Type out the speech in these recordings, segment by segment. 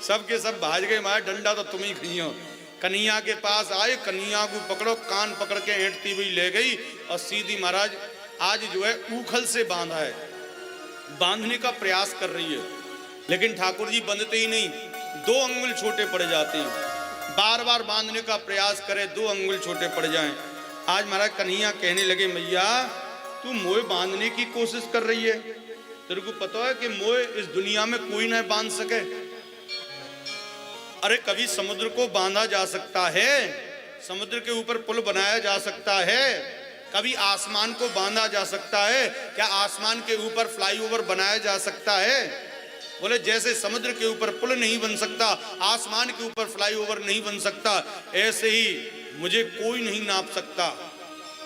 सबके सब भाज गए, मारे डंडा तो तुम ही खइयो। कन्हैया के पास आए, कन्हैया को पकड़ो, कान पकड़ के ऐंठती हुई ले गई और सीधी महाराज आज जो है ऊखल से बांधा है, बांधने का प्रयास कर रही है, लेकिन ठाकुर जी बंधते ही नहीं, 2 अंगुल छोटे पड़ जाते हैं। बार बार बांधने का प्रयास करे, 2 अंगुल छोटे पड़ जाएं। आज महाराज कन्हैया कहने लगे, मैया तू मोए बांधने की कोशिश कर रही है, तेरे को पता है कि मोए इस दुनिया में कोई ना बांध सके। अरे कभी समुद्र को बांधा जा सकता है, समुद्र के ऊपर पुल बनाया जा सकता है, कभी आसमान को बांधा जा सकता है, क्या आसमान के ऊपर फ्लाईओवर बनाया जा सकता है? बोले जैसे समुद्र के ऊपर पुल नहीं बन सकता, आसमान के ऊपर फ्लाईओवर नहीं बन सकता, ऐसे ही मुझे कोई नहीं नाप सकता।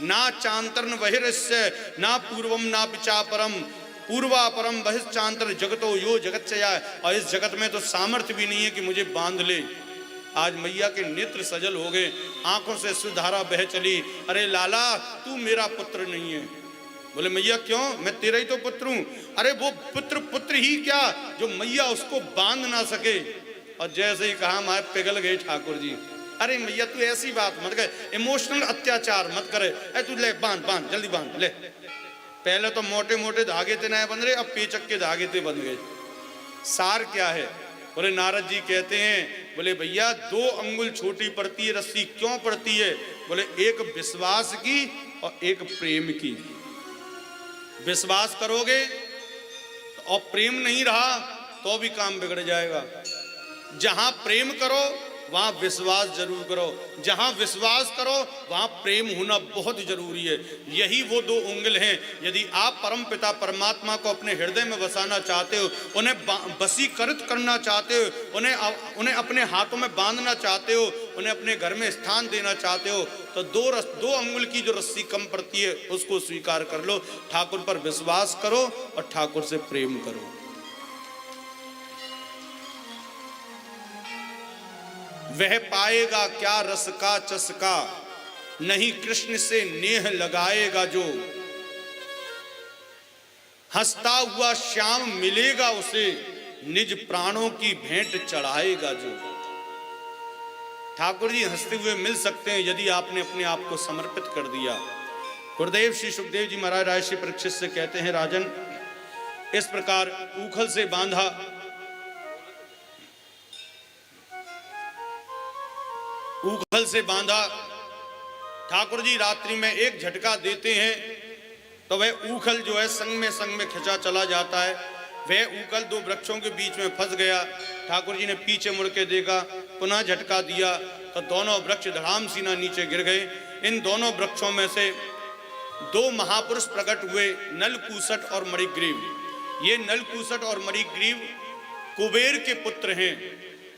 ना चांतरन बहिर्स्य ना पूर्वम ना पिचापरम पूर्वा परम बहिश्चांतर जगतो यो जगतचया। और इस जगत में तो सामर्थ्य भी नहीं है कि मुझे बांध ले। आज मैया के नेत्र सजल हो गए, आंखों से सुधारा बह चली। अरे लाला तू मेरा पुत्र नहीं है। बोले मैया क्यों, मैं तेरा ही तो पुत्र हूं। अरे वो पुत्र ही क्या जो मैया उसको बांध ना सके। और जैसे ही कहा मैं पिघल गए ठाकुर जी। अरे मैया तू ऐसी बात मत कर, इमोशनल अत्याचार मत करे। अरे तू ले बांध बांध जल्दी बांध ले। पहले तो मोटे मोटे धागे थे नए बन रहे, अब पेचक के धागे थे बन गए। सार क्या है? बोले नारद जी कहते हैं, बोले भैया 2 अंगुल छोटी पड़ती है रस्सी, क्यों पड़ती है? बोले एक विश्वास की और एक प्रेम की। विश्वास करोगे और प्रेम नहीं रहा तो भी काम बिगड़ जाएगा। जहां प्रेम करो वहां विश्वास जरूर करो, जहां विश्वास करो वहां प्रेम होना बहुत जरूरी है। यही वो 2 उंगल हैं। यदि आप परम पिता परमात्मा को अपने हृदय में बसाना चाहते हो, उन्हें वशीकृत करना चाहते हो, उन्हें अपने हाथों में बांधना चाहते हो, उन्हें अपने घर में स्थान देना चाहते हो, तो 2 अंगुल की जो रस्सी कम पड़ती है उसको स्वीकार कर लो। ठाकुर पर विश्वास करो और ठाकुर से प्रेम करो। वह पाएगा क्या रस का चस्का, नहीं कृष्ण से नेह लगाएगा जो। हंसता हुआ श्याम मिलेगा उसे, निज प्राणों की भेंट चढ़ाएगा जो। ठाकुर जी हंसते हुए मिल सकते हैं यदि आपने अपने आप को समर्पित कर दिया। गुरुदेव श्री सुखदेव जी महाराज राजर्षि परीक्षित से कहते हैं, राजन इस प्रकार ऊखल से बांधा, ऊखल से बांधा। ठाकुर जी रात्रि में एक झटका देते हैं तो वह ऊखल जो है संग में खिंचा चला जाता है। वह ऊखल 2 वृक्षों के बीच में फंस गया। ठाकुर जी ने पीछे मुड़ के देखा, पुनः झटका दिया तो दोनों वृक्ष धड़ाम सीना नीचे गिर गए। इन दोनों वृक्षों में से 2 महापुरुष प्रकट हुए, नलकूसट और मणिग्रीव। ये नलकूसट और मणिग्रीव कुबेर के पुत्र हैं,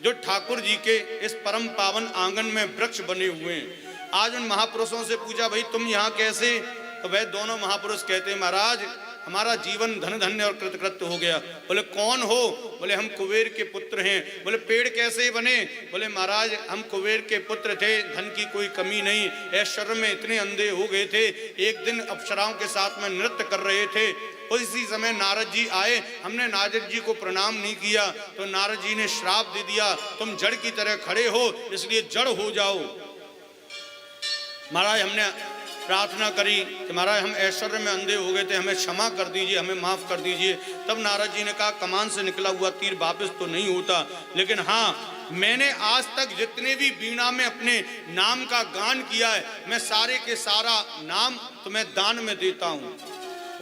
जो ठाकुर जी के इस परम पावन आंगन में वृक्ष बने हुए हैं। आज उन महापुरुषों से पूछा, भाई तुम यहाँ कैसे? तो वह दोनों महापुरुष कहते हैं, महाराज हमारा जीवन धन धन्य और कृतकृत्य हो गया। बोले कौन हो? बोले हम कुबेर के पुत्र हैं। बोले पेड़ कैसे बने? बोले महाराज हम कुबेर के पुत्र थे, धन की कोई कमी नहीं, ऐश्वर्य में इतने अंधे हो गए थे। एक दिन अप्सराओं के साथ में नृत्य कर रहे थे, उसी समय नारद जी आए, हमने नारद जी को प्रणाम नहीं किया तो नारद जी ने श्राप दे दिया, तुम जड़ की तरह खड़े हो इसलिए जड़ हो जाओ। महाराज हमने प्रार्थना करी कि महाराज हम ऐश्वर्य में अंधे हो गए थे, हमें क्षमा कर दीजिए, हमें माफ कर दीजिए। तब नारद जी ने कहा, कमान से निकला हुआ तीर वापस तो नहीं होता, लेकिन हाँ मैंने आज तक जितने भी वीणा में अपने नाम का गान किया है, मैं सारे के सारा नाम तुम्हें दान में देता हूँ।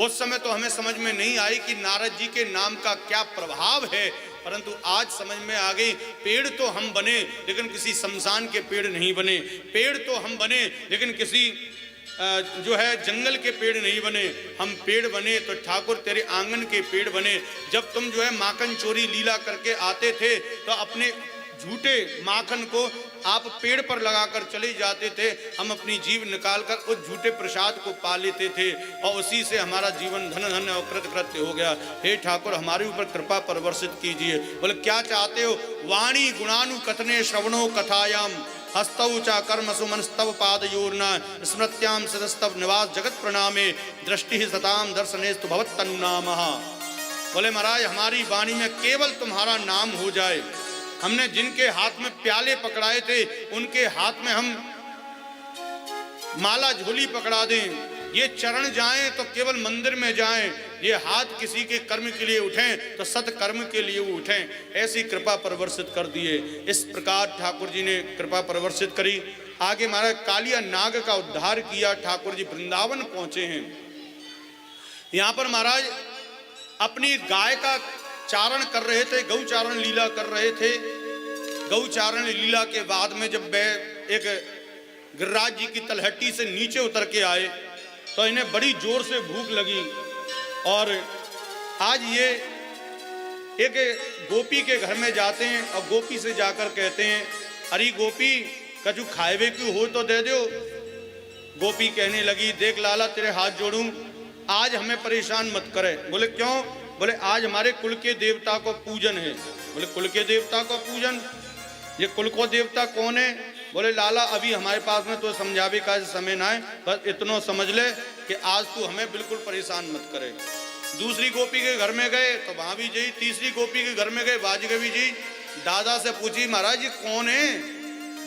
उस समय तो हमें समझ में नहीं आई कि नारद जी के नाम का क्या प्रभाव है, परंतु आज समझ में आ गई। पेड़ तो हम बने लेकिन किसी शमशान के पेड़ नहीं बने, पेड़ तो हम बने लेकिन किसी जो है जंगल के पेड़ नहीं बने, हम पेड़ बने तो ठाकुर तेरे आंगन के पेड़ बने। जब तुम जो है माखन चोरी लीला करके आते थे तो अपने झूठे माखन को आप पेड़ पर लगाकर चले जाते थे, हम अपनी जीभ निकालकर उस झूठे प्रसाद को पा लेते थे और उसी से हमारा जीवन धन धन और कृतकृत्य हो गया। हे ठाकुर हमारे ऊपर कृपा प्रवर्षित कीजिए। बोले क्या चाहते हो? वाणी गुणानु कथने श्रवणो कथायाम हस्तौ चा कर्म सुमनस्तव पादयोर्न स्मृत्याम सदस्तव निवास जगत प्रणामे दृष्टि सताम दर्शनेस्तु भवत्तनुनामः। बोले महाराज हमारी वाणी में केवल तुम्हारा नाम हो जाए, हमने जिनके हाथ में प्याले पकड़ाए थे उनके हाथ में हम माला झोली पकड़ा दें। ये चरण जाएं तो केवल मंदिर में जाएं, ये हाथ किसी के कर्म के लिए उठें तो सत्कर्म के लिए वो उठें। ऐसी कृपा परवर्षित कर दिए। इस प्रकार ठाकुर जी ने कृपा परवर्षित करी। आगे महाराज कालिया नाग का उद्धार किया। ठाकुर जी वृंदावन पहुंचे हैं। यहां पर महाराज अपनी गाय का चारण कर रहे थे, गौचारण लीला कर रहे थे। गौचारण लीला के बाद में जब वे एक गिरिराज जी की तलहटी से नीचे उतर के आए तो इन्हें बड़ी जोर से भूख लगी और आज ये एक गोपी के घर में जाते हैं और गोपी से जाकर कहते हैं, अरे गोपी कछु खाएवे क्यों हो तो दे दो। गोपी कहने लगी, देख लाला तेरे हाथ जोड़ूं, आज हमें परेशान मत करे। बोले क्यों? बोले आज हमारे कुल के देवता को पूजन है। बोले कुल के देवता को पूजन? ये कुल को देवता कौन है? बोले लाला अभी हमारे पास में तो समझावे का समय ना है, बस इतना समझ ले कि आज तू हमें बिल्कुल परेशान मत करे। दूसरी गोपी के घर में गए तो वहां भी जी, तीसरी गोपी के घर में गए बाजगे भी जी। दादा से पूछी, महाराज ये कौन है?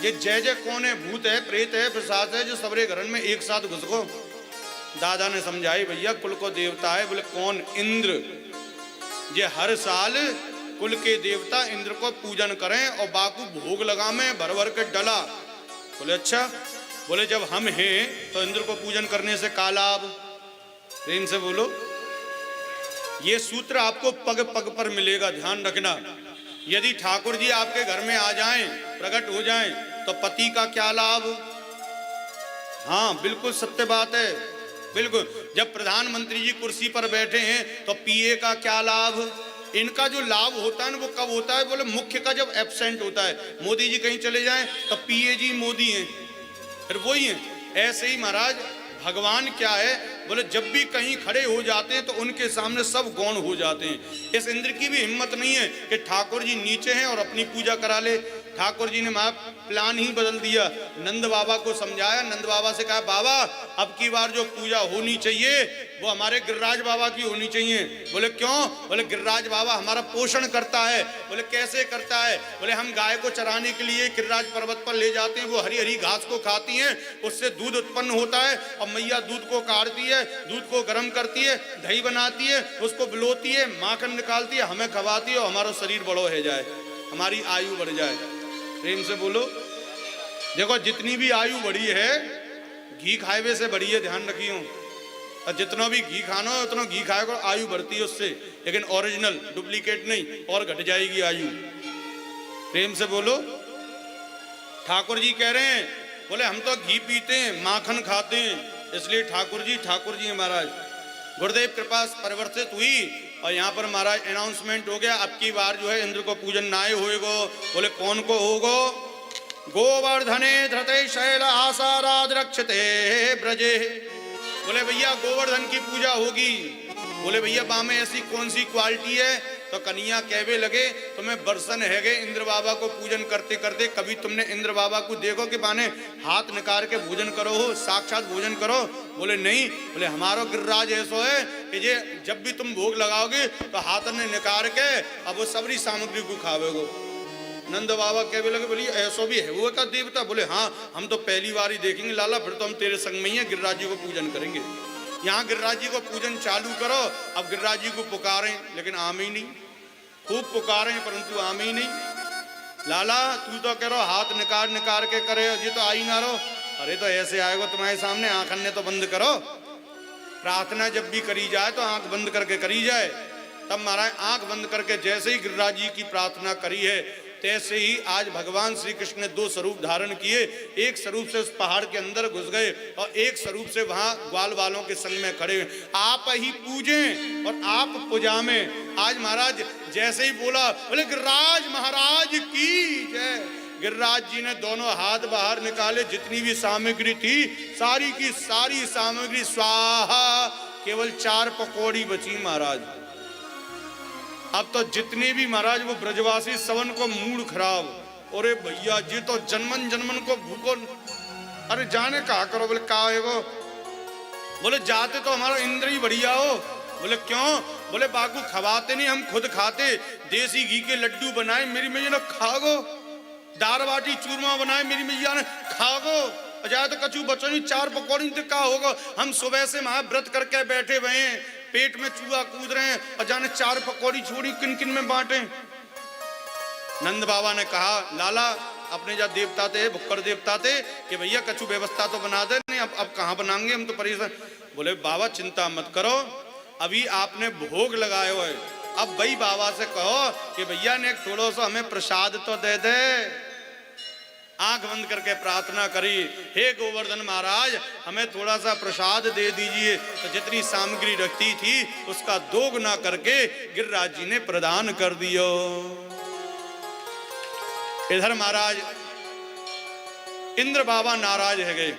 ये जय जय कौन है? भूत है, प्रेत है, पिशाच है जो सबरे घर में एक साथ घुस गो? दादा ने समझाई, भैया कुल को देवता है। बोले कौन? इंद्र। ये हर साल कुल के देवता इंद्र को पूजन करें और बाकू भोग लगा में भर भर के डला। बोले अच्छा। बोले जब हम हैं तो इंद्र को पूजन करने से का लाभ? प्रेम से बोलो। ये सूत्र आपको पग पग पर मिलेगा, ध्यान रखना। यदि ठाकुर जी आपके घर में आ जाएं, प्रकट हो जाएं, तो पति का क्या लाभ? हाँ बिल्कुल सत्य बात है, बिल्कुल। जब प्रधानमंत्री जी कुर्सी पर बैठे हैं तो पीए का क्या लाभ? इनका जो लाभ होता है ना वो कब होता है? बोले मुख्य का जब एब्सेंट होता है। मोदी जी कहीं चले जाएं तो पीए जी मोदी हैं, फिर वही हैं। ऐसे ही महाराज भगवान क्या है? बोले जब भी कहीं खड़े हो जाते हैं तो उनके सामने सब गौण हो जाते हैं। इस इंद्र की भी हिम्मत नहीं है कि ठाकुर जी नीचे हैं और अपनी पूजा करा ले। ठाकुर जी ने प्लान ही बदल दिया। नंद बाबा को समझाया, नंद बाबा से कहा, बाबा अब की बार जो पूजा होनी चाहिए वो हमारे गिरिराज बाबा की होनी चाहिए। बोले क्यों? बोले गिरिराज बाबा हमारा पोषण करता है। बोले कैसे करता है? बोले हम गाय को चराने के लिए गिरिराज पर्वत पर ले जाते हैं, वो हरी हरी घास को खाती हैं, उससे दूध उत्पन्न होता है और मैया दूध को काढ़ती है, दूध को गर्म करती है, दही बनाती है, उसको बिलोती है, माखन निकालती है, हमें खवाती है और हमारा शरीर बड़ो हो जाए, हमारी आयु बढ़ जाए। प्रेम से बोलो। देखो जितनी भी आयु बढ़ी है घी खाए से बढ़ी है, ध्यान रखियो। और जितना भी घी खाना हो उतना घी खाएगा, आयु बढ़ती है उससे, लेकिन ओरिजिनल डुप्लीकेट नहीं, और घट जाएगी आयु। प्रेम से बोलो। ठाकुर जी कह रहे हैं, बोले हम तो घी पीते हैं, माखन खाते हैं, इसलिए ठाकुर जी हैं महाराज। गुरुदेव कृपा परिवर्तित हुई और यहाँ पर महाराज अनाउंसमेंट हो गया, अब की बार जो है इंद्र को पूजन ना होएगो। बोले कौन को होगो? गोवर्धने धृते शैल आसाराद रक्षते ब्रजे। बोले भैया गोवर्धन की पूजा होगी। बोले भैया बामे ऐसी कौन सी क्वालिटी है? तो कन्हैया कहवे लगे, तुम्हें बरसन है गए इंद्र बाबा को पूजन करते करते, कभी तुमने इंद्र बाबा को देखो कि बाने हाथ निकाल के भोजन करो हो, साक्षात भोजन करो? बोले नहीं। बोले हमारो गिरिराज ऐसो है कि ये जब भी तुम भोग लगाओगे तो हाथ ने निकाल के अब वो सबरी सामग्री को खावेगो। नंद बाबा कहवे लगे, बोलिए ऐसो भी है वो का देवता? बोले हाँ, हम तो पहली बार ही देखेंगे लाला, फिर तो हम तेरे संग में ही है, गिरिराज जी को पूजन करेंगे। यहाँ गिरिराज जी को पूजन चालू करो। अब गिरिराज जी को पुकारें लेकिन आम ही नहीं, खूब पुकारें परंतु आम ही नहीं। लाला तू तो कह रहा हाथ निकाल निकाल के करे, ये तो आई ना रहो। अरे तो ऐसे आएगा तुम्हारे सामने, आंख अन्ने तो बंद करो। प्रार्थना जब भी करी जाए तो आंख बंद करके करी जाए। तब महाराज आंख बंद करके जैसे ही गिरिराज जी की प्रार्थना करी है तैसे ही आज भगवान श्री कृष्ण ने दो स्वरूप धारण किए। एक स्वरूप से उस पहाड़ के अंदर घुस गए और एक स्वरूप से वहां ग्वाल वालों के संग में खड़े। आप ही पूजें और आप पूजा में। आज महाराज जैसे ही बोला, बोले गिरिराज महाराज की जय। गिरिराज जी ने दोनों हाथ बाहर निकाले, जितनी भी सामग्री थी सारी की सारी सामग्री स्वाहा, केवल 4 पकौड़ी बची महाराज। अब तो जितने भी महाराज वो ब्रजवासी सवन को मूड खराब। अरे भैया जी तो जन्मन जन्मन को भूखो, अरे जाने कहा करो। बोले कहा है वो? बोले जाते तो हमारा इंद्र ही बढ़िया हो। बोले क्यों? बोले बाकू खवाते नहीं, हम खुद खाते, देसी घी के लड्डू बनाए मेरी मैया ने खागो, दाल बाटी चूरमा बनाए मेरी मैया ने खागो, जाए तो कचू बचो नहीं, 4 पकौड़ी तो क्या होगा, हम सुबह से महाव्रत करके बैठे हुए हैं, पेट में चूहा कूद रहे हैं और जाने 4 पकौड़ी छोड़ी किन किन में बांटे। नंद बाबा ने कहा लाला अपने जा देवता थे, भुक्कड़ देवता थे, कि भैया कछु व्यवस्था तो बना दे, नहीं अब कहाँ बनाएंगे, हम तो परेशान। बोले बाबा चिंता मत करो, अभी आपने भोग लगाए हुए, अब भाई बाबा से कहो कि भैया ने थोड़ा सा हमें प्रसाद तो दे दे। आंख बंद करके प्रार्थना करी, हे गोवर्धन महाराज हमें थोड़ा सा प्रसाद दे दीजिए। तो जितनी सामग्री रखती थी उसका दोगुना करके गिरिराज जी ने प्रदान कर दियो। इधर महाराज इंद्र बाबा नाराज है गए,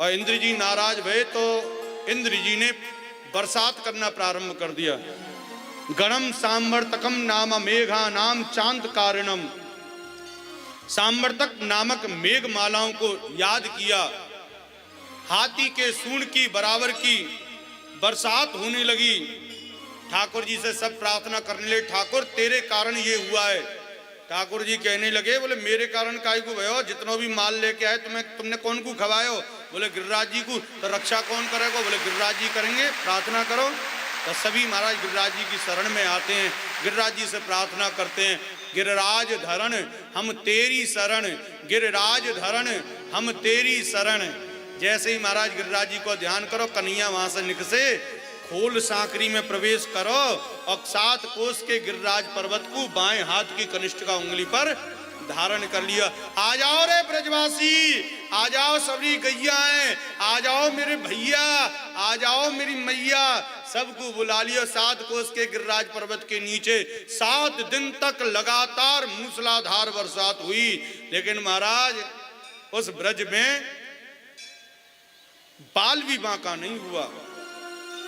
और इंद्र जी नाराज भये तो इंद्र जी ने बरसात करना प्रारंभ कर दिया। गणम सांवर्तकम नाम मेघा नाम चांद कारणम, सांवर्तक नामक मेघ मालाओं को याद किया, हाथी के सूंड की बराबर की बरसात होने लगी। ठाकुर जी से सब प्रार्थना करने लगे, ठाकुर तेरे कारण ये हुआ है। ठाकुर जी कहने लगे, बोले मेरे कारण काहे को भयो, जितना भी माल लेके आए तुमने कौन को खवायो? बोले गिरिराज जी को। तो रक्षा कौन करेगा? बोले गिरिराज जी करेंगे, प्रार्थना करो। तो सभी महाराज गिरिराज जी की शरण में आते हैं, गिरिराज जी से प्रार्थना करते हैं, गिरिराज धरण हम तेरी शरण, गिरिराज धरण हम तेरी शरण। जैसे ही महाराज गिरिराज जी को ध्यान करो, कन्हैया वहां से निकसे, खोल सांकरी में प्रवेश करो और 7 कोस के गिरिराज पर्वत को बाएं हाथ की कनिष्ठिका उंगली पर धारण कर लिया। आ जाओ रे ब्रजवासी, आ जाओ सबरी गैयाएं, आ जाओ मेरे भैया, आ जाओ मेरी मैया, सबको बुला लिया। 7 कोस के गिरिराज पर्वत के नीचे 7 दिन तक लगातार मूसलाधार बरसात हुई, लेकिन महाराज उस ब्रज में बाल भी बांका नहीं हुआ।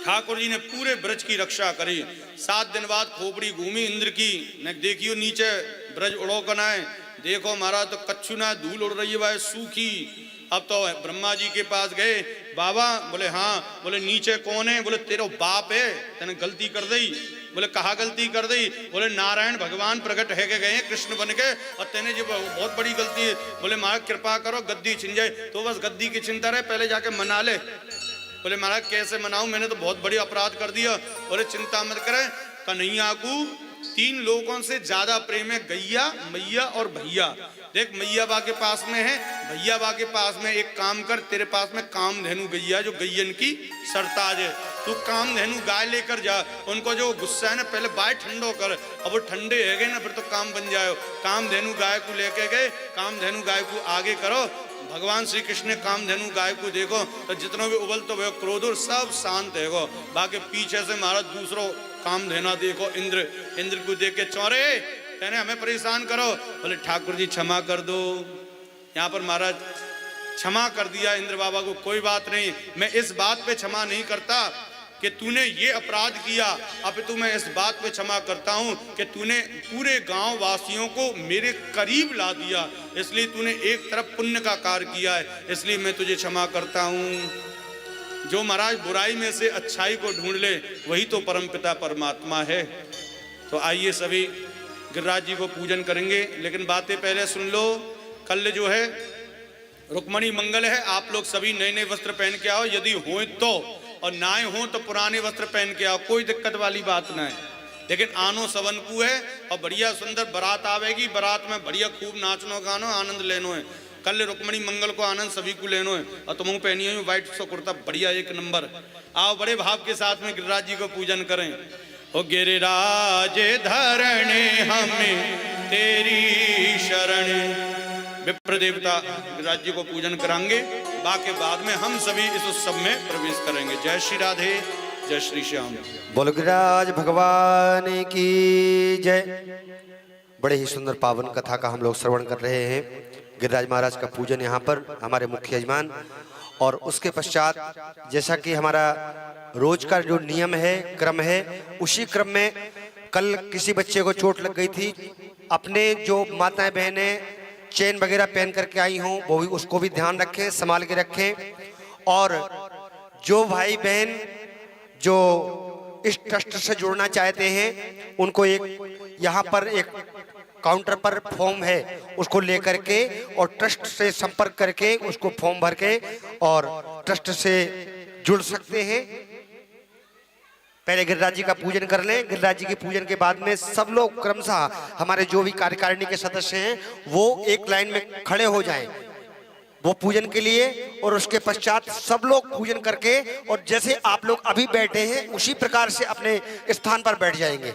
ठाकुर जी ने पूरे ब्रज की रक्षा करी। 7 दिन बाद खोपड़ी घूमी इंद्र की, न देखियो नीचे ब्रज उड़ो कनाए, देखो महाराज तो कच्छु ना धूल उड़ रही है भाई सूखी। अब तो ब्रह्मा जी के पास गए, बाबा, बोले हाँ, बोले नीचे कौन है? बोले तेरा बाप है, तेने गलती कर दी। बोले कहा गलती कर दी? बोले नारायण भगवान प्रकट है के गए कृष्ण बन के, और तेने जो बहुत बड़ी गलती है। बोले महाराज कृपा करो गद्दी छिन जाए। तो बस गद्दी की चिंता रहे, पहले जाके मना ले। बोले महाराज कैसे मनाऊं, मैंने तो बहुत बड़ी अपराध कर दिया। बोले चिंता मत करें, कन्हैया को 3 लोगों से ज्यादा प्रेम है, गैया, मैया और भैया। देख मैया बा के पास में है, भैया बा के पास में, एक काम कर, तेरे पास में कामधेनु गैया जो गैयन की सरताज है, तू कामधेनु गाय लेकर जा। उनको जो गुस्सा है ना पहले बाय ठंडो कर, अब वो ठंडे है गए ना फिर तो काम बन जाए। कामधेनु गाय को लेके गए, कामधेनु गाय को आगे करो। भगवान श्री कृष्ण ने कामधेनु गाय को देखो तो जितना भी उबल तो क्रोध और सब शांत है गो। बाकी पीछे से महाराज दूसरो कामधेना देखो, इंद्र को देख के चौरे कहने हमें परेशान करो। बोले ठाकुर जी क्षमा कर दो। यहाँ पर महाराज क्षमा कर दिया इंद्र बाबा को, कोई बात नहीं, मैं इस बात पे क्षमा नहीं करता कि तूने ये अपराध किया, अब तो मैं इस बात पे क्षमा करता हूँ कि तूने पूरे गांव वासियों को मेरे करीब ला दिया, इसलिए तूने एक तरफ पुण्य का कार्य किया है, इसलिए मैं तुझे क्षमा करता हूँ। जो महाराज बुराई में से अच्छाई को ढूंढ ले वही तो परमपिता परमात्मा है। तो आइए सभी गिरिराज जी को पूजन करेंगे, लेकिन बातें पहले सुन लो। कल जो है रुक्मणी मंगल है, आप लोग सभी नए नए वस्त्र पहन के आओ, यदि हो तो, और नाए हो तो पुराने वस्त्र पहन के आओ, कोई दिक्कत वाली बात ना है। लेकिन आनो सवन को है और बढ़िया सुंदर बारात आवेगी, बारात में बढ़िया खूब नाचनो गानो आनंद लेनो है। कल रुक्मणी मंगल को आनंद सभी को लेनो है, और तुम पहनी हुई व्हाइट सा कुर्ता बढ़िया 1 नंबर। आओ बड़े भाव के साथ में गिरिराज जी को पूजन करें। ओ गिरिराज धरणे हमें तेरी शरण। विप्र देवता गिरिराज जी को पूजन कराएंगे, बाकी बाद में हम सभी इस उत्सव में प्रवेश करेंगे। जय श्री राधे, जय श्री श्याम। बोलो गिरिराज भगवान की जय। बड़े ही सुंदर पावन कथा का हम लोग श्रवण कर रहे हैं। गिरिराज महाराज का पूजन यहाँ पर हमारे मुख्य यजमान, और उसके पश्चात जैसा कि हमारा रोज का जो नियम है, क्रम है, उसी क्रम में कल किसी बच्चे को चोट लग गई थी, अपने जो माताएं बहनें चेन वगैरह पहन करके आई हों वो भी उसको भी ध्यान रखें, संभाल के रखें। और जो भाई बहन जो इस ट्रस्ट से जुड़ना चाहते हैं उनको एक यहाँ पर एक काउंटर पर फॉर्म है, उसको लेकर के और ट्रस्ट से संपर्क करके उसको फॉर्म भर के और ट्रस्ट से जुड़ सकते हैं। पहले गिरिराज जी का पूजन कर लें। गिरिराज जी के पूजन के बाद में सब लोग क्रमशः हमारे जो भी कार्यकारिणी के सदस्य हैं वो एक लाइन में खड़े हो जाएं वो पूजन के लिए, और उसके पश्चात सब लोग पूजन करके और जैसे आप लोग अभी बैठे हैं उसी प्रकार से अपने स्थान पर बैठ जाएंगे।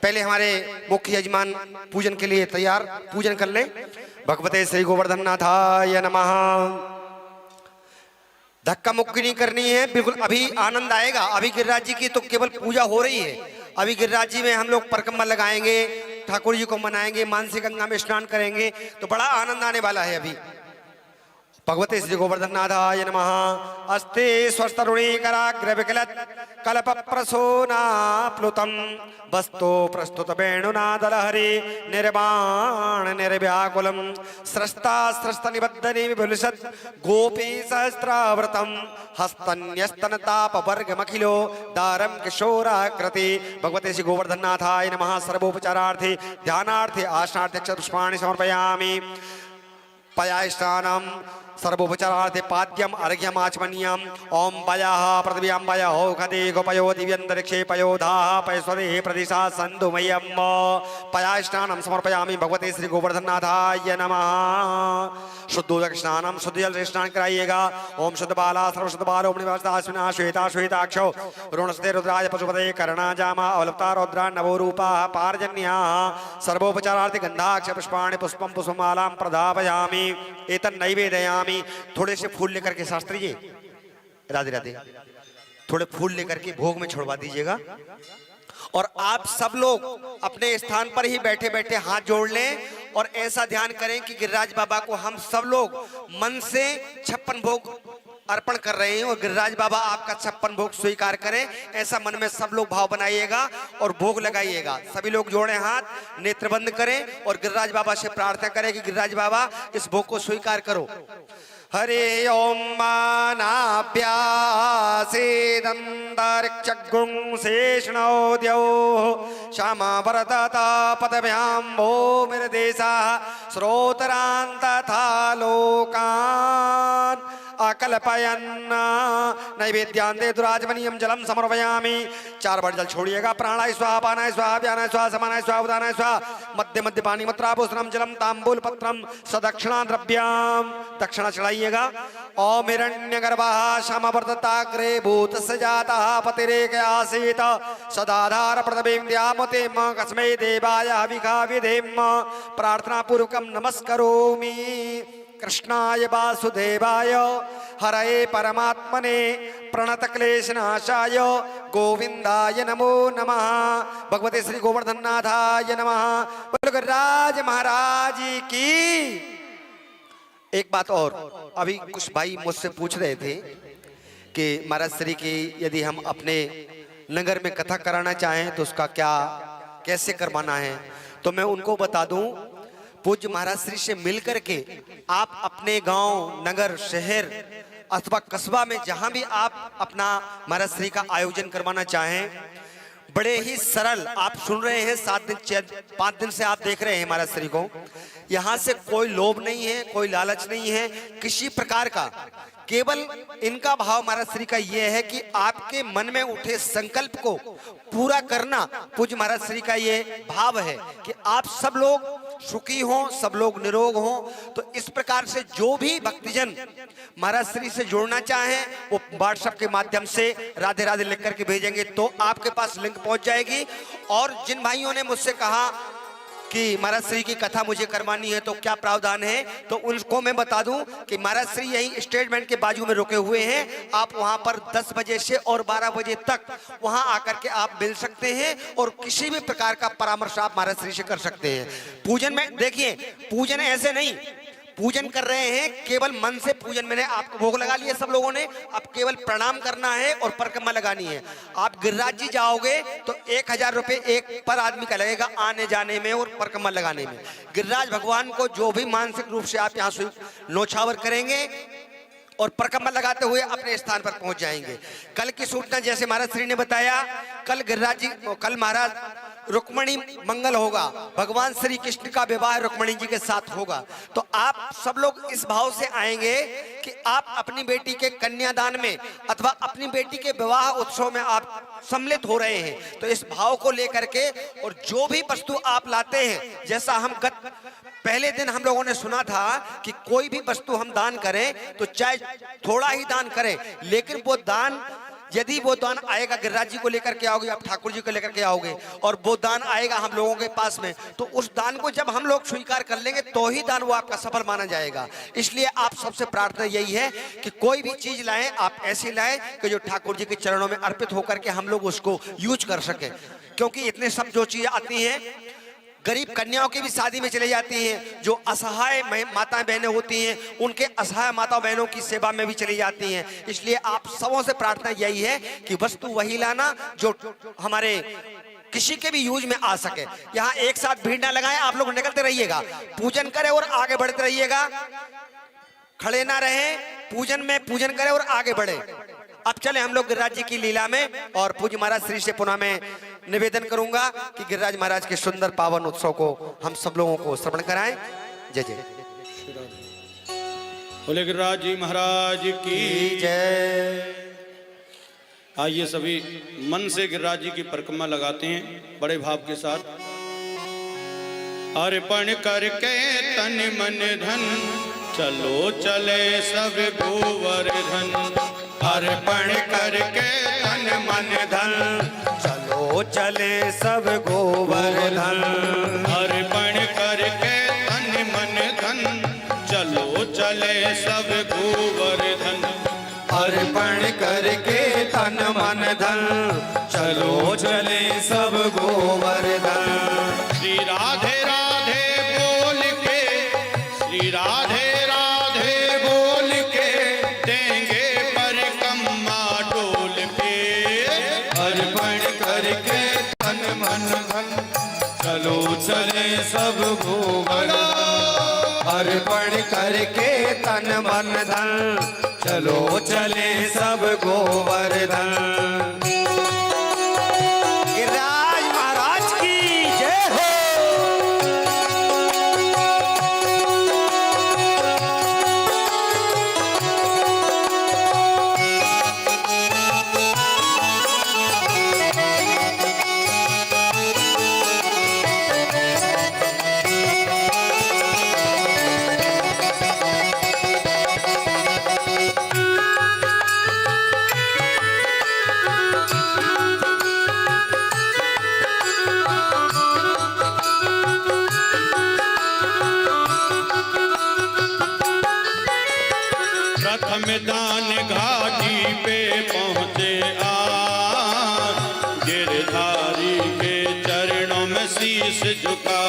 पहले हमारे मुख्य यजमान पूजन के लिए तैयार, पूजन कर लें। भगवते श्री गोवर्धन नाथाय नमः। धक्का मुक्की नहीं करनी है, बिल्कुल अभी आनंद आएगा। अभी गिरिराज जी की तो केवल पूजा हो रही है, अभी गिरिराज जी में हम लोग परिक्रमा लगाएंगे, ठाकुर जी को मनाएंगे, मानसी गंगा में स्नान करेंगे, तो बड़ा आनंद आने वाला है। अभी भगवते श्री गोवर्धन नाथाय नमः। अस्ते स्वस्तरुणीकराग्र विकलत् कल्प प्रसूना प्लुतम वस्तो प्रस्तुत वेणुनादलहरि निर्वाण निर्व्याकुलम स्रस्ता स्रस्त निबद्धनि विभुलिसत् गोपी सहस्रावृतम हस्तन्यस्तनताप वर्गमखिलो दारम किशोराकृति। भगवते श्री गोवर्धन नाथाय नमः। सर्वोपचारार्थे ध्यानार्थे आसनार्थे पुष्पाणि समर्पयामि। पयास्नानं सर्वोपचारार्थे पाद्यम अर्घ्यम आचमनीयम। ओम पयाः पृथिव्यां पयो खदे गोपयो दिव्यन्तरिक्षे पयोधाः पयस्वरे प्रदिशा सन्धुमयम्। पयास्नानं समर्पयामि भगवते श्री गोवर्धननाथाय नमः। शुद्धोदक स्नानम शुद्ध जल से स्नान कराइएगा। ओम शुद्ध बाला सर्वशुद्ध बालो मणिवास्ताश्विना श्वेता श्वेताक्षो ऋणस्ते रुद्राय पशुपते कर्णा जामा अवलप्ता रौद्रा नवो रूपा पार्जन्याः। सर्वोपचारार्थे गंधाक्ष पुष्पाणि पुष्पम पुष्पमालां प्रदापयामि। एतन् नैवेदयामि। थोड़े से फूल लेकर के शास्त्री जी, राधे राधे, थोड़े फूल लेकर के भोग में छोड़वा दीजिएगा। और आप सब लोग अपने स्थान पर ही बैठे बैठे हाथ जोड़ लें और ऐसा ध्यान करें कि गिरिराज बाबा को हम सब लोग मन से 56 भोग अर्पण कर रहे हैं और गिरिराज बाबा आपका 56 भोग स्वीकार करें, ऐसा मन में सब लोग भाव बनाइएगा और भोग लगाइएगा। सभी लोग जोड़े हाथ, नेत्र बंद करें और गिरिराज बाबा से प्रार्थना करें कि गिरिराज बाबा इस भोग को स्वीकार करो। हरे ओम मानाभ्यासेदन्तरिक्षगुं शेषणोद्यो श्यामा वरदता पदभ्यां भो निर्देशः श्रोतरान् तथा लोकान् अकल्पयन्। नैवेद्यान्ते दुराजमनीयं जलम समर्पयामि। 4 बार जल छोड़िएगा। प्राणाय स्वाहा पानाय स्वाहा व्यानाय स्वाहा समानाय स्वाहा उदानाय स्वाहा। मध्य मध्य पानी मत्राभूषणम जलम तांबूल पत्रम सदक्षिणा द्रव्याम। दक्षिणा चढ़ाइएगा। ओम हिरण्यगर्भः श्यामवर्धताग्रे भूत सजातः पतिरेक आसीत सदाधार पृथ्वीं द्यामते कस्मै देवाय हविषा विधेम। प्रार्थना पूर्वकं नमस्करोमि। कृष्णाय वासुदेवाय हरये परमात्मने प्रणतक्लेशनाशाय गोविंदाय नमो नमः। भगवते श्री गोवर्धननाथाय नमः। बोलो गिरिराज महाराज की। एक बात और, अभी कुछ भाई मुझसे पूछ रहे थे कि महाराज श्री की यदि हम अपने नगर में कथा कराना चाहें तो उसका क्या कैसे करवाना है, तो मैं उनको बता दूं पूज्य महाराज श्री से मिलकर के आप अपने गांव, नगर, शहर अथवा कस्बा में जहां भी आप अपना महाराज श्री का आयोजन करवाना चाहें, बड़े ही सरल, आप सुन रहे हैं 5 दिन से आप देख रहे हैं महाराज श्री को। यहाँ से कोई लोभ नहीं है, कोई लालच नहीं है किसी प्रकार का। केवल इनका भाव महाराज श्री का यह है कि आपके मन में उठे संकल्प को पूरा करना। पूज्य महाराज श्री का ये भाव है कि आप सब लोग सुखी हों, सब लोग निरोग हों। तो इस प्रकार से जो भी भक्तजन महाराज श्री से जुड़ना चाहें वो व्हाट्सएप के माध्यम से राधे राधे लिख करके भेजेंगे तो आपके पास लिंक पहुंच जाएगी। और जिन भाइयों ने मुझसे कहा कि महाराज श्री की कथा मुझे करवानी है तो क्या प्रावधान है, तो उनको मैं बता दूं कि महाराज श्री यही स्टेट बैंक के बाजू में रुके हुए हैं। आप वहां पर 10 बजे से और 12 बजे तक वहां आकर के आप मिल सकते हैं और किसी भी प्रकार का परामर्श आप महाराज श्री से कर सकते हैं। पूजन में देखिए, पूजन ऐसे नहीं, पूजन कर रहे हैं केवल मन से पूजन। मैंने आपको भोग लगा लिया सब लोगों ने, अब केवल प्रणाम करना है और परिक्रमा लगानी है। आप गिरिराज जी जाओगे तो 1000 रुपये एक पर आदमी का लगेगा आने जाने में और परिक्रमा लगाने में। गिरिराज भगवान को जो भी मानसिक रूप से आप यहाँ से नौछावर करेंगे और परिक्रमा लगाते हुए अपने स्थान पर पहुंच जाएंगे। कल की सूचना जैसे महाराज श्री ने बताया, कल महाराज रुक्मणी मंगल होगा, भगवान श्री कृष्ण का विवाह रुक्मणी जी के साथ होगा। तो आप सब लोग इस भाव से आएंगे कि आप अपनी बेटी के कन्यादान में अथवा अपनी बेटी के विवाह उत्सव में आप सम्मिलित हो रहे हैं। तो इस भाव को लेकर के और जो भी वस्तु आप लाते हैं, जैसा हम पहले दिन हम लोगों ने सुना था कि कोई भी वस्तु हम दान करें तो चाहे थोड़ा ही दान करें, लेकिन वो दान यदि वो दान आएगा, गिरिराज जी को लेकर के आओगे, आप ठाकुर जी को लेकर के आओगे और वो दान आएगा हम लोगों के पास में, तो उस दान को जब हम लोग स्वीकार कर लेंगे तो ही दान वो आपका सफल माना जाएगा। इसलिए आप सबसे प्रार्थना यही है कि कोई भी चीज लाएं, आप ऐसी लाएं कि जो ठाकुर जी के चरणों में अर्पित होकर के हम लोग उसको यूज कर सकें। क्योंकि इतने सब जो चीजें आती हैं, गरीब कन्याओं की भी शादी में चली जाती हैं, जो असहाय माता बहनें होती हैं उनके असहाय माता बहनों की सेवा में भी चली जाती हैं। इसलिए आप सबों से प्रार्थना यही है कि वस्तु वही लाना जो हमारे किसी के भी यूज में आ सके। यहाँ एक साथ भीड़ ना लगाएं, आप लोग निकलते रहिएगा, पूजन करें और आगे बढ़ते रहिएगा, खड़े ना रहे, पूजन में पूजन करें और आगे बढ़े। अब चले हम लोग गिरिराज जी की लीला में, और पूज्य महाराज श्री से पुनः मैं निवेदन करूंगा कि गिरिराज महाराज के सुंदर पावन उत्सव को हम सब लोगों को श्रवण कराएं। जय जय। बोले गिरिराज जी महाराज की जय। आइए सभी मन से गिरिराज जी की परिक्रमा लगाते हैं बड़े भाव के साथ। अर्पण करके तन मन धन चलो चले सब गोवर्धन। अर्पण करके तन मन धन चलो चले सब गोवर्धन। अर्पण करके तन मन धन चलो चले सब गोवर्धन। अर्पण करके तन मन धन चलो चले सब गोवर्धन। श्री राधे राधे बोल के, श्री राधे राधे बोल के देंगे परिक्रमा डोल के। अर्पण करके तन मन धन चलो चले सब गोवर्धन। अर्पण करके तन मन धन चलो चले सब गोवर्धन। गिरिराज महाराज की जय हो। प्रथम दान घाटी पे पहुँचे आज, गिरधारी के चरणों में शीश झुका।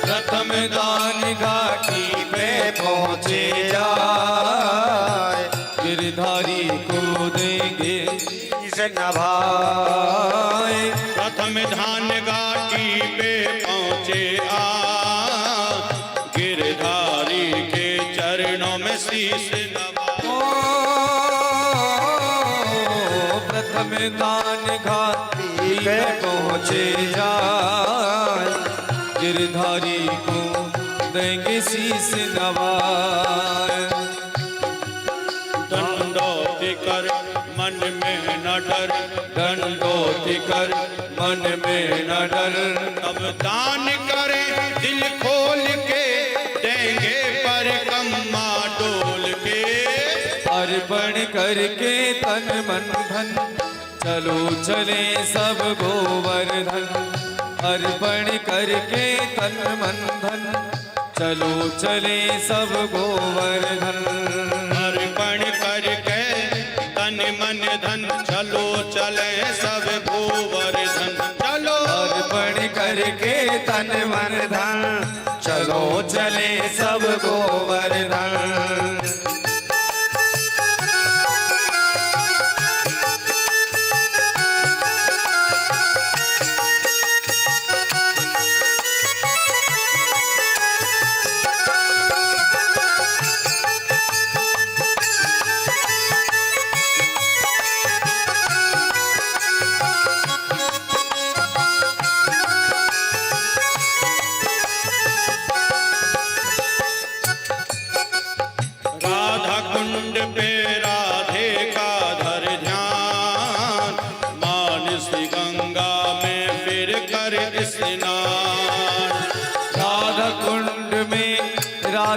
प्रथम दान घाटी पे पहुँचे जाए, गिरधारी को देंगे इसे नभाए। प्रथम धान घाटी पे पहुँचे आज, गिरधारी के चरणों में शीश नवा। प्रथम दान घाटी पे पहुँचे जाए, गिरधारी को देंगे शीश नवाए। दंडोति कर मन में न डर, दंडोति कर मन में न डर। तब दान करें दिल खोल के देंगे परिक्रमा डोल के। अर्पण करके तन मन धन चलो चले सब गोवर्धन। अर्पण करके तन मन धन चलो चले सब गोवर्धन। अर्पण करके तन मन धन चलो चले सब गोवर्धन। चलो अर्पण करके तन मन धन चलो चले सब गोवर्धन।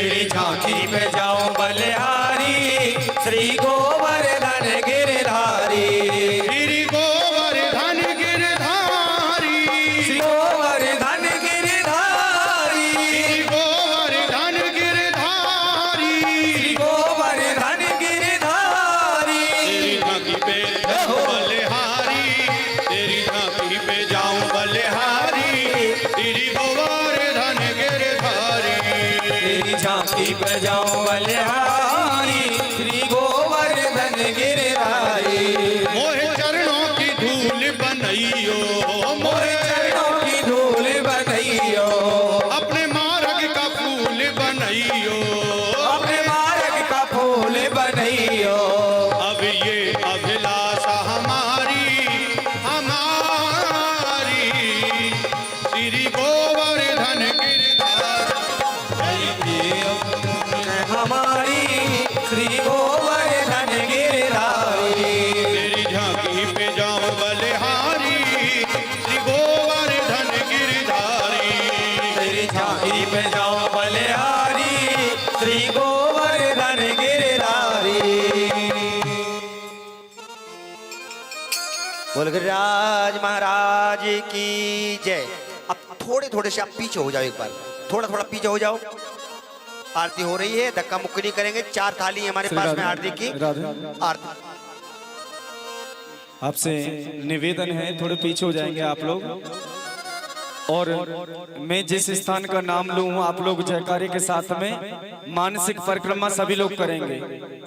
तेरी झांकी पे जाऊं बलिहारी, श्री गोवर्धन गिरधारी, श्री गोवर्धन गिरधारी, श्री गोवर्धन गिरधारी, श्री गोवर्धन गिरधारी, श्री गोवर्धन गिरधारी। तेरी झांकी पे जाऊं बलिहारी, तेरी झांकी पे जाऊं बलिहारी, श्री गोवर्धन गिरधारी, तेरी झांकी पे जाऊं बलिहारी, श्री गोवर्धन गिरधारी। मोहे चरणों की धूल बनइयो, मोहे चरणों की धूल बनइयो, अपने मार्ग का फूल बनइयो, अपने मार्ग का फूल बनइयो। अब ये अभिलाषा हमारी हमारी, श्री गोवर्धन गिरधारी, हमारी श्री गोवर्धन गिरधारी। तेरी झांकी पे जाऊं बलिहारी, श्री गोवर्धन गिरधारी, तेरी झांकी पे जाऊं बलिहारी, श्री गोवर्धन गिरधारी। बोल गिरिराज महाराज की जय। अब थोड़े थोड़े से आप पीछे हो जाओ, एक बार थोड़ा थोड़ा पीछे हो जाओ। आरती हो रही है, धक्का मुक्की नहीं करेंगे। 4 थाली हमारे पास में आरती की। आरती आपसे निवेदन है, थोड़े पीछे हो जाएंगे आप लोग। और मैं जिस स्थान का नाम लूं, आप लोग जयकारे के साथ में मानसिक परिक्रमा सभी लोग करेंगे।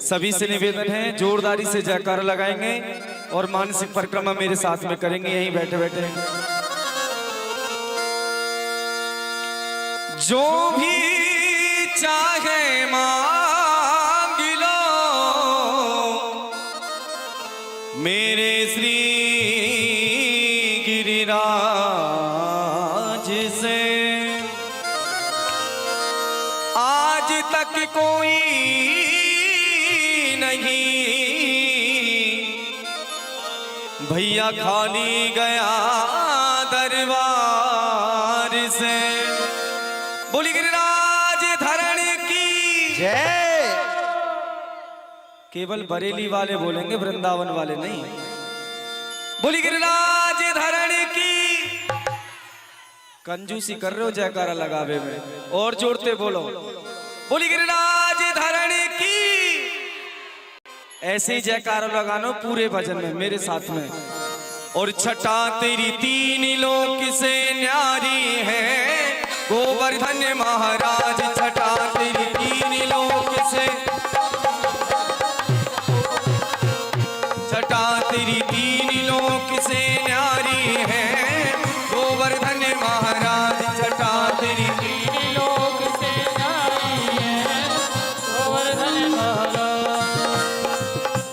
सभी से निवेदन है, जोरदारी से जयकारा लगाएंगे और मानसिक परिक्रमा मेरे साथ में करेंगे, यहीं बैठे बैठे। जो भी चाहे मांग लो मेरे श्री गिरिराज से, आज तक कोई नहीं भैया खाली गया दरबार से। बोली गिरिराज धरण की जय। केवल बरेली वाले बोलेंगे, वृंदावन वाले नहीं। बोली गिरिराज धरण की। कंजूसी कर रहे हो जयकारा लगावे में, और जोड़ते बोलो। बोली गिरिराज धरण की। ऐसे ही जयकारा लगानो पूरे भजन में मेरे साथ में। और छटा तेरी 3 लोक से न्यारी है गोवर्धन महाराज, छटा तेरी 3 लोक से, छटा तेरी 3 लोक से न्यारी है गोवर्धन महाराज, छटा तेरी 3 लोक से न्यारी है गोवर्धन महाराज।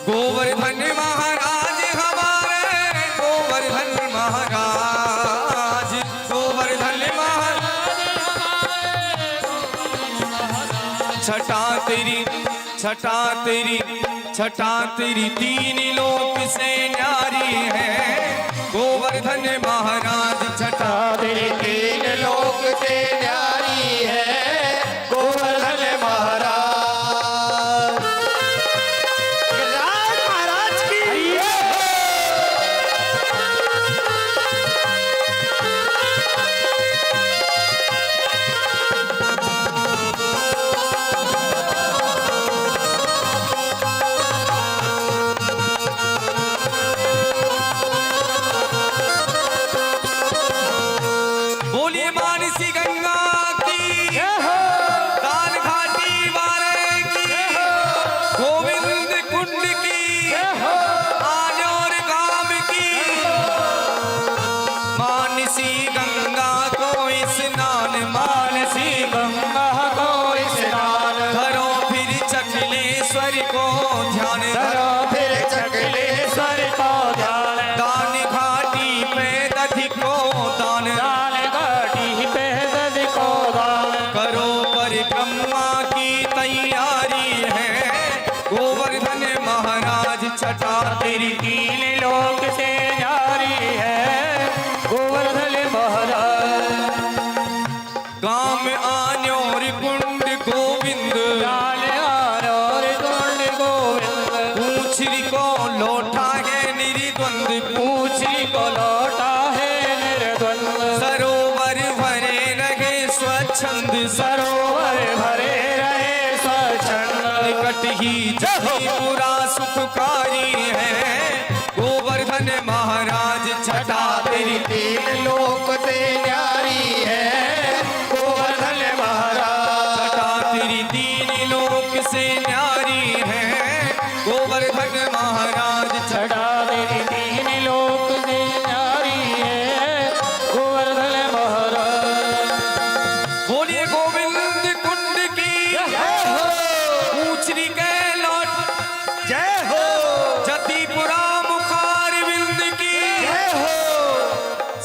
गोवर्धन महाराज हमारे, गोवर्धन महाराज, गोवर्धन महाराज। छटा तेरी, छटा तेरी, छटा तेरी 3 लोक से न्यारी है गोवर्धन महाराज, छटा तेरी 3 लोक से न्यारी है गोवर्धन महाराज। गिरिराज महाराज की बोलिए मानसी गंगा की, काल घाटी वाले की, गोविंद कुंड की, आजौर गांव की। मानसी गंगा को स्नान, मानसी गंगा को स्नान, धरो फिर चकलेश्वर को ध्यान, धरो फिर चकलेश्वर को ध्यान, दान घाटी पे दधि को दान, दान घाटी पे दधि को दान, करो परिक्रमा की तैयारी है गोवर्धन महाराज, छटा तेरी 3 लोक से न्यारी है गोवर्धन महाराज। काम आन्योर कुंड गोविंद ही जयपुरा सुखकारी है। गोवर्धन महाराज छटा तेरी तीन लोक से न्यारी है गोवर्धन महाराज। छटा तेरी तीन लोक से न्यारी है। गोवर्धन महाराज छटा तेरी तीन लोक से न्यारी है गोवर्धन महाराज। बोलिए गोविंद कुंड की पूछरी के लौट जय हो जतिपुरा मुखार विंद की जय हो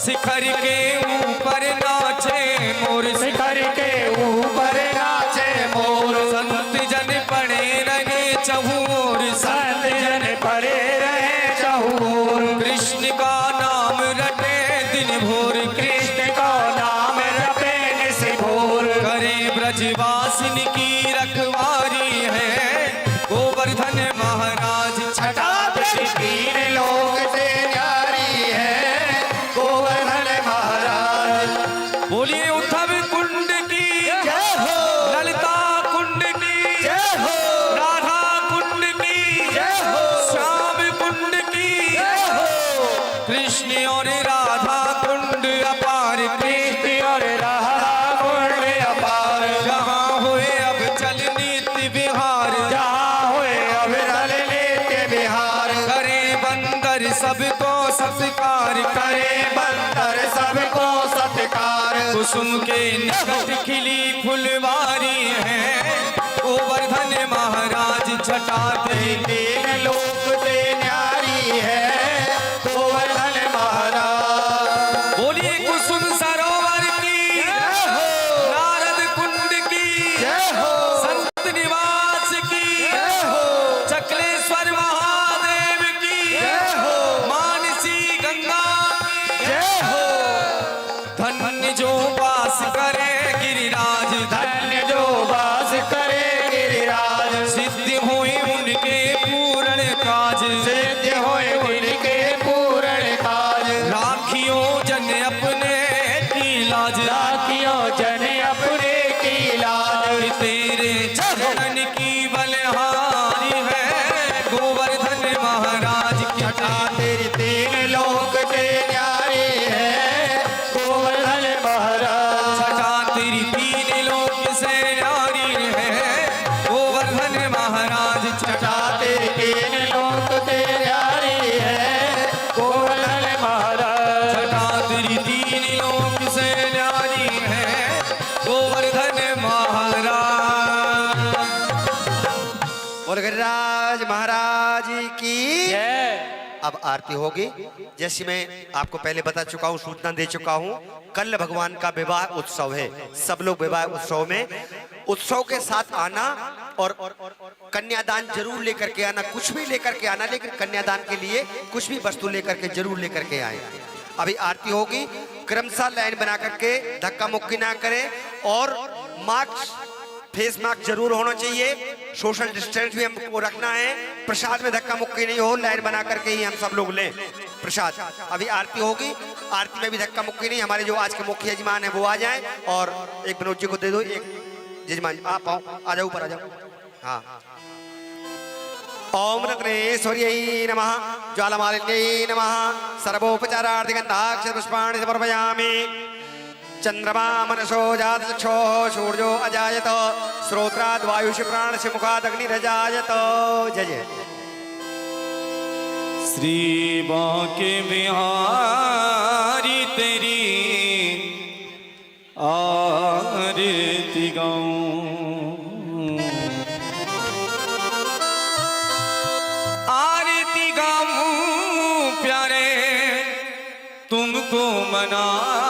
शिखर के ऊपर नाचे मोर। शिखर के ऊपर नाचे मोर। संत जन पड़े रहे चहूर। संत जन पड़े रहे चहूर। कृष्ण का नाम रटे दिन भोर। कृष्ण का नाम रटे निशि भोर। करे ब्रजवासिन की रखवारी है। गोवर्धन महाराज छटा तेरी तीन लोक से न्यारी है गोवर्धन महाराज। बोलिए उद्धव कुंड की जय हो ललिता कुंड की जय हो राधा कुंड की जय हो श्याम कुंड की जय हो कृष्ण और राधा कुंड अपार। कृष्ण और राधा कुंड अपार। जहाँ हुए अब चल नित्य विहार। जहाँ हुए अविरल नित्य विहार। करे बंदर सबको सत्कार। करे बंदर सबको सत्कार। कुसुम के निकट खिली फुलवारी है। गोवर्धन महाराज छटा तेरी तीन लोक से न्यारी है गोवर्धन महाराज। बोलिए कुसुम सरोवर की नारद कुंड की जय हो संत निवास की चकलेश्वर महादेव की जय हो मानसी गंगा की जय हो धन्य जो वास करे गिरिराज। धन्य जो वास करे गिरिराज। सिद्ध हुए उनके पूर्ण काज। सिद्ध होए उनके पूर्ण काज। राखियो जन अपने की लाज। राखियो जन अपने की लाज। तेरे चरण की बलहारी है। गोवर्धन महाराज की छटा तेरी तीन लोक से न्यारी है गोवर्धन महाराज। छटा तेरी तीन लोक से न्यारी है। गोवर्धन महाराज छटा तेरी तीन लोक से न्यारी है गोवर्धन महाराज। छटा तेरी तीन लोक से न्यारी है। गोवर्धन महाराज। बोल गिरिराज महाराज की जय। अब आरती होगी। जैसे मैं आपको पहले बता चुका हूँ, सूचना दे चुका हूँ, कल भगवान का विवाह उत्सव है। सब लोग विवाह उत्सव में उत्सव के साथ आना और कन्यादान जरूर लेकर के आना। कुछ भी लेकर के आना, लेकिन कन्यादान के लिए कुछ भी वस्तु लेकर के जरूर लेकर के आए। अभी आरती होगी, क्रमशः लाइन बना करके धक्का मुक्की ना करें और मास्क फेस मास्क जरूर होना चाहिए। सोशल डिस्टेंस भी हमको रखना है। प्रसाद में धक्का मुक्की नहीं हो, लाइन बना करके ही हम सब लोग लें प्रसाद। अभी आरती होगी, आरती में भी धक्का मुक्की नहीं। हमारे जो आज के मुख्य यजमान है वो आ जाए और एक विनोद जी को दे दो। एक यजमान आप आओ, आ जाओ, ऊपर आ जाओ। हाँ, ओम रत्नेश्वर्यै नमः, ज्वालामालिन्यै नमः, सर्वोपचारार्थिगन्धाक्ष पुष्पाणि समर्पयामि। चंद्रमा मनसो जात चक्षो सूर्यो अजायत, श्रोत्राद् वायुषि प्राणस्य मुखाद् अग्निरजायत। जय जय। श्री बांके बिहारी तेरी आरती गाऊं। आरती गाऊं प्यारे तुमको मनाऊं।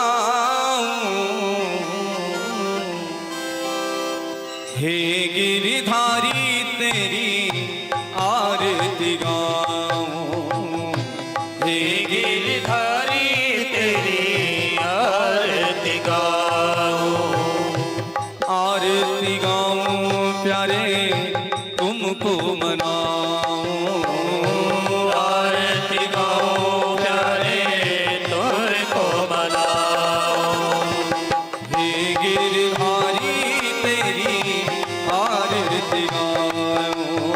हे गिरधारी तेरी आरती गाऊं। हे गिरधारी तेरी आरती गाऊं। आरती गाऊं प्यारे तुमको मनाऊं। आरती गाऊं प्यारे तुमको मनाऊं। हे गिरधारी तेरी आरती गाऊं।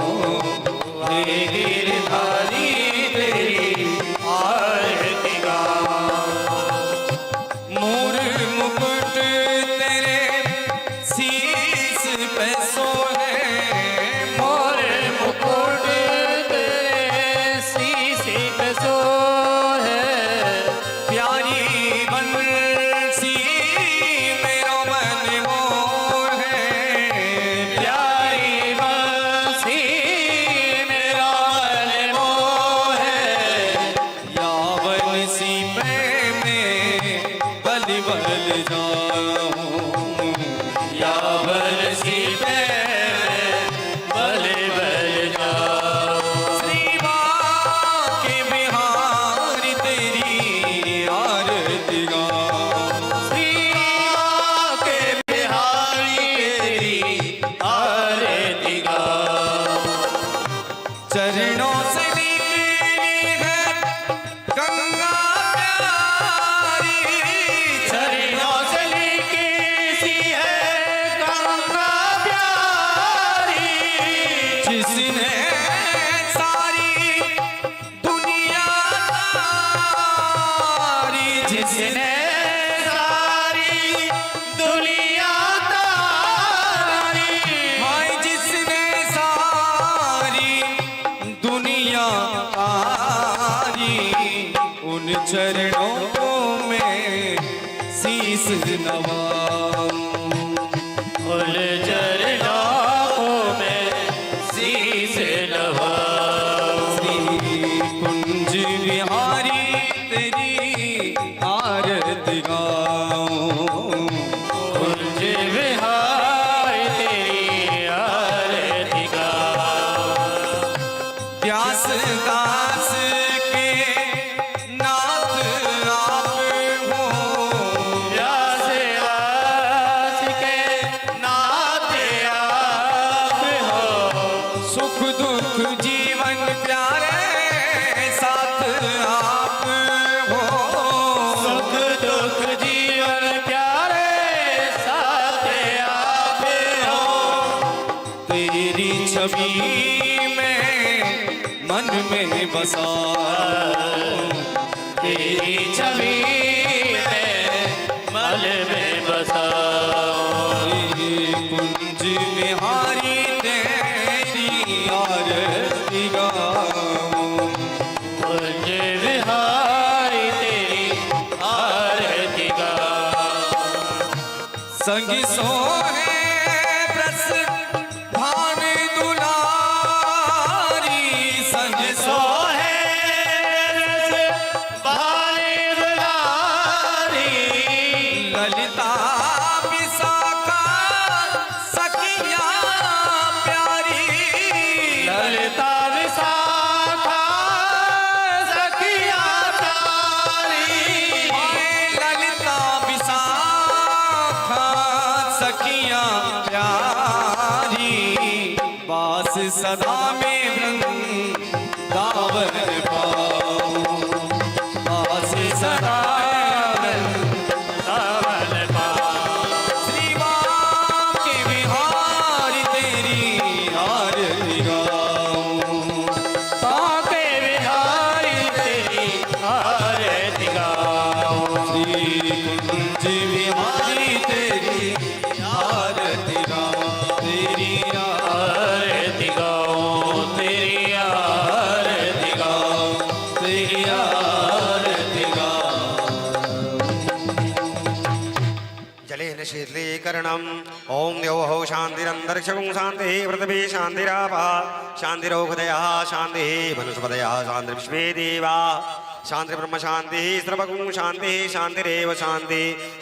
चरणों में शीस नवाऊं, उन चरणों में शीस नवाऊं। श्री कुंज बिहारी तेरी आरती गाऊं, कुंज विहार तेरी आरती गाऊं। व्यास दास के नाथ आप हो, व्यास दास के नाथ आप हो। सुख दुख जीवन प्यारे साथ आप हो, सुख दुख जीवन प्यारे साथ आप हो। तेरी छवि में मन में बसा, तेरी छवि में मन में बसा। कुंज बिहारी तेरी आरती गाऊं, कुंज विहार तेरी आरती गाऊं। संग सोहे प्रस भान दुलारी, संग सोहे ललिता विशाखा सखिया प्यारी, ललिता विशाखा सखिया प्यारी। ललिता विशाखा सखिया प्यारी, बास सदा में वृंदावन पाऊं, बास सदा वृंदावन पाऊं। श्री राम के बिहारी तेरी आरती गाऊं, ताके बिहारी तेरी आरती गाऊं। श्री कुंज बिहारी तेरी आरती गाऊं, तेरी आरती गाऊं, तेरी आरती गाऊं, तेरी आरती गाऊं। जलेन शीतलीकरणम् ओम द्यौः शान्तिरन्तरिक्षं शान्तिः पृथिवी शान्तिरापः शान्तिरोहृदयः शान्तिः वनस्पतयः शान्तिर्विश्वे देवाः शान्तिर्ब्रह्म शान्तिः सर्वगुं शान्तिः शान्तिरेव शान्तिः।